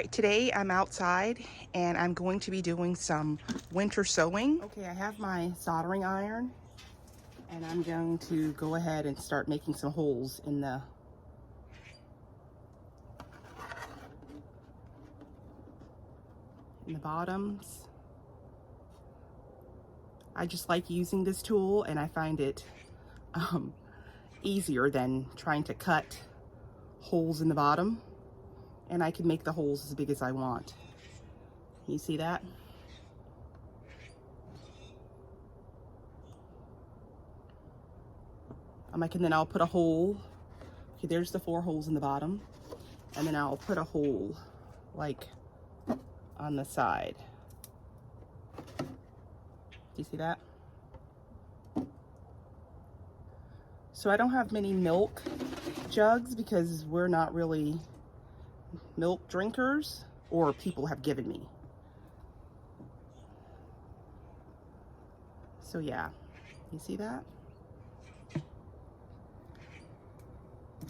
right, today I'm outside and I'm going to be doing some winter sowing. Okay, I have my soldering iron and I'm going to go ahead and start making some holes in the bottoms. I just like using this tool and I find it easier than trying to cut holes in the bottom, and I can make the holes as big as I want. You see that? And then I'll put a hole. Okay, there's the 4 holes in the bottom, and then I'll put a hole like on the side. Do you see that? So I don't have many milk jugs because we're not really milk drinkers, or people have given me. So yeah, you see that?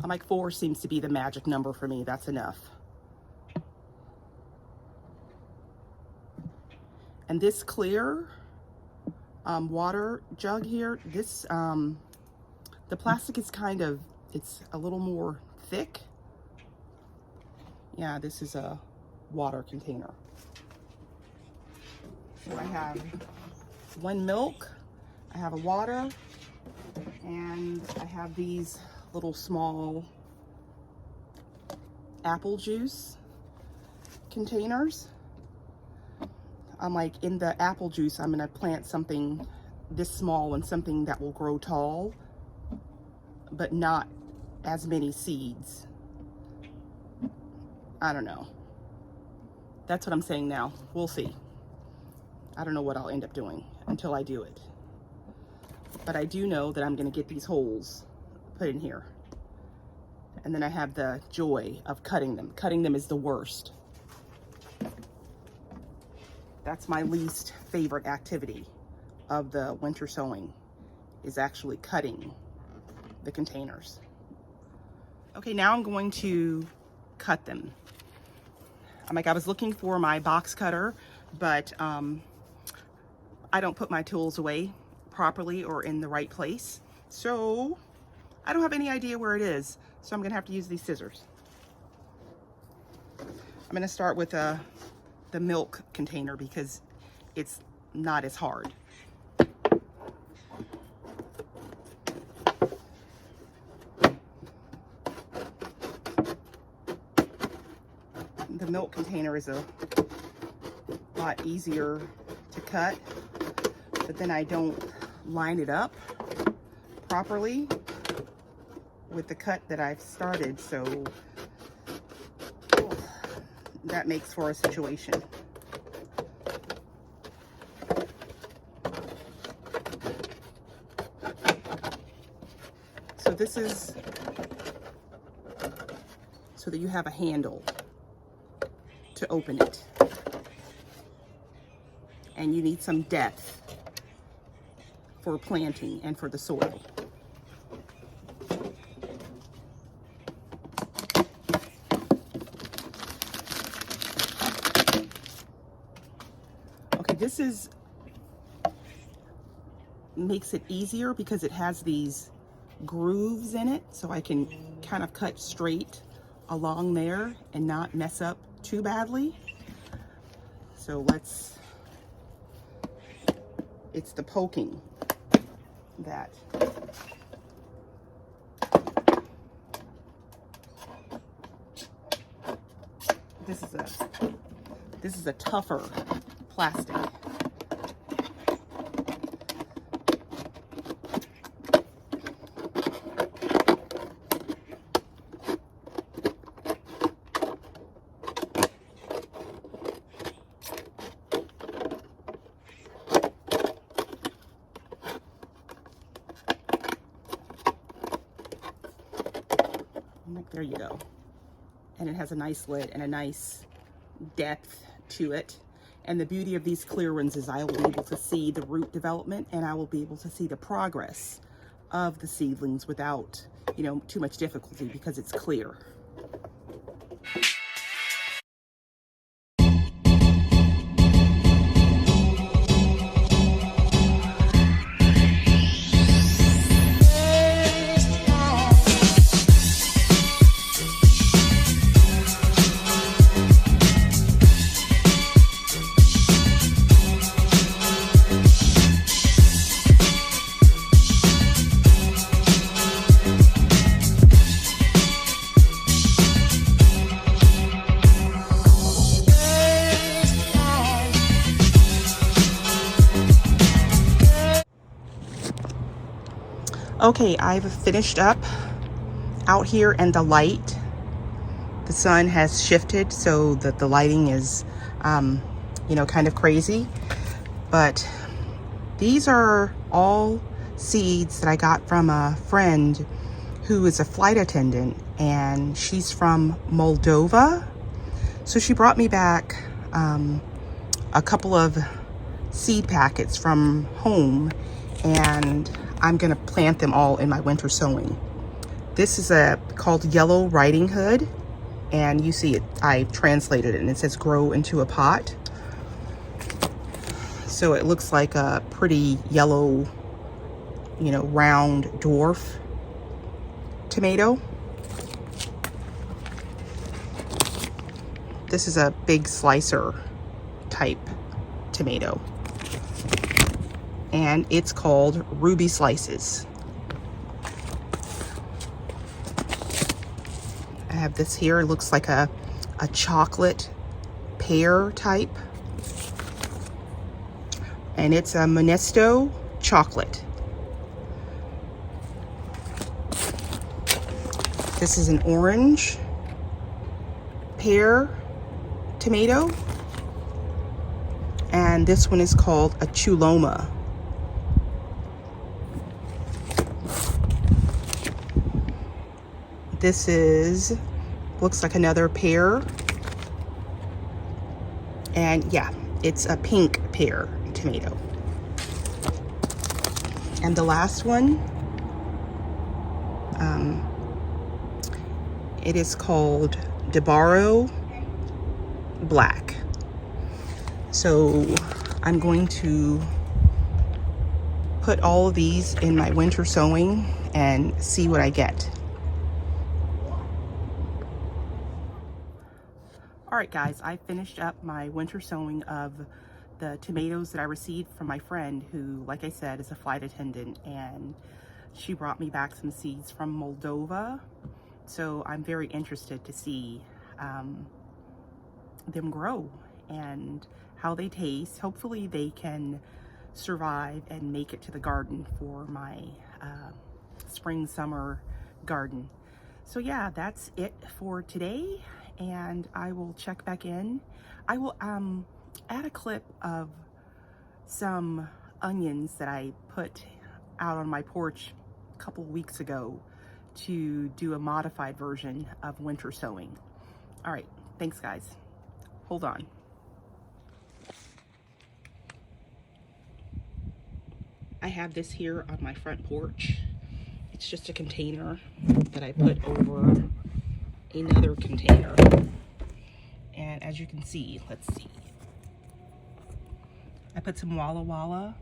I'm like 4 seems to be the magic number for me. That's enough. And this clear water jug here, this the plastic is it's a little more thick. Yeah, this is a water container. So I have 1 milk, I have a water, and I have these little small apple juice containers. I'm like, in the apple juice, I'm gonna plant something this small and something that will grow tall, but not as many seeds. I don't know. That's what I'm saying now. We'll see. I don't know what I'll end up doing until I do it. But I do know that I'm gonna get these holes put in here. And then I have the joy of cutting them. Cutting them is the worst. That's my least favorite activity of the winter sowing, is actually cutting the containers. Okay, now I'm going to cut them. I was looking for my box cutter, but I don't put my tools away properly or in the right place. So I don't have any idea where it is. So I'm gonna have to use these scissors. I'm gonna start with the milk container because it's not as hard. The milk container is a lot easier to cut, but then I don't line it up properly with the cut that I've started, so that makes for a situation. So this is so that you have a handle to open it, and you need some depth for planting and for the soil. Okay, this makes it easier because it has these grooves in it, so I can kind of cut straight along there and not mess up too badly. So it's the poking that this is a tougher plastic. There you go. And it has a nice lid and a nice depth to it. And the beauty of these clear ones is I will be able to see the root development, and I will be able to see the progress of the seedlings without, too much difficulty because it's clear. Okay, I've finished up out here, and the light, the sun has shifted so that the lighting is, you know, kind of crazy. But these are all seeds that I got from a friend who is a flight attendant, and she's from Moldova. So she brought me back a couple of seed packets from home, and I'm gonna plant them all in my winter sowing. This is called Yellow Riding Hood, and you see it, I translated it, and it says grow into a pot. So it looks like a pretty yellow, you know, round dwarf tomato. This is a big slicer type tomato, and it's called Ruby Slices. I have this here. It looks like a chocolate pear type, and it's a Monisto Chocolate. This is an orange pear tomato, and this one is called a Chuloma. This looks like another pear, and yeah, it's a pink pear tomato. And the last one, it is called DeBarao Black. So I'm going to put all of these in my winter sowing and see what I get. All right, guys, I finished up my winter sowing of the tomatoes that I received from my friend who, like I said, is a flight attendant, and she brought me back some seeds from Moldova. So I'm very interested to see them grow and how they taste. Hopefully they can survive and make it to the garden for my spring summer garden. So yeah, that's it for today, and I will check back in. I will add a clip of some onions that I put out on my porch a couple weeks ago to do a modified version of winter sowing. All right, thanks guys. Hold on. I have this here on my front porch. It's just a container that I put over another container. And as you can see, let's see. I put some Walla Walla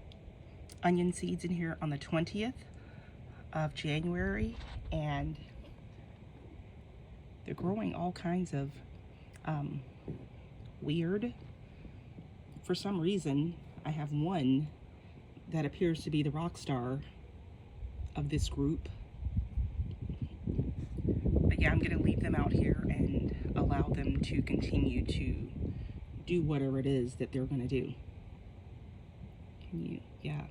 onion seeds in here on the 20th of January, and they're growing all kinds of weird. For some reason, I have one that appears to be the rock star of this group. But yeah, I'm gonna leave them out here and allow them to continue to do whatever it is that they're gonna do. Yeah.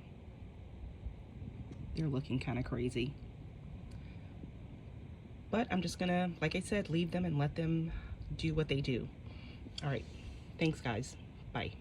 They're looking kind of crazy. But I'm just gonna, like I said, leave them and let them do what they do. All right, thanks guys, bye.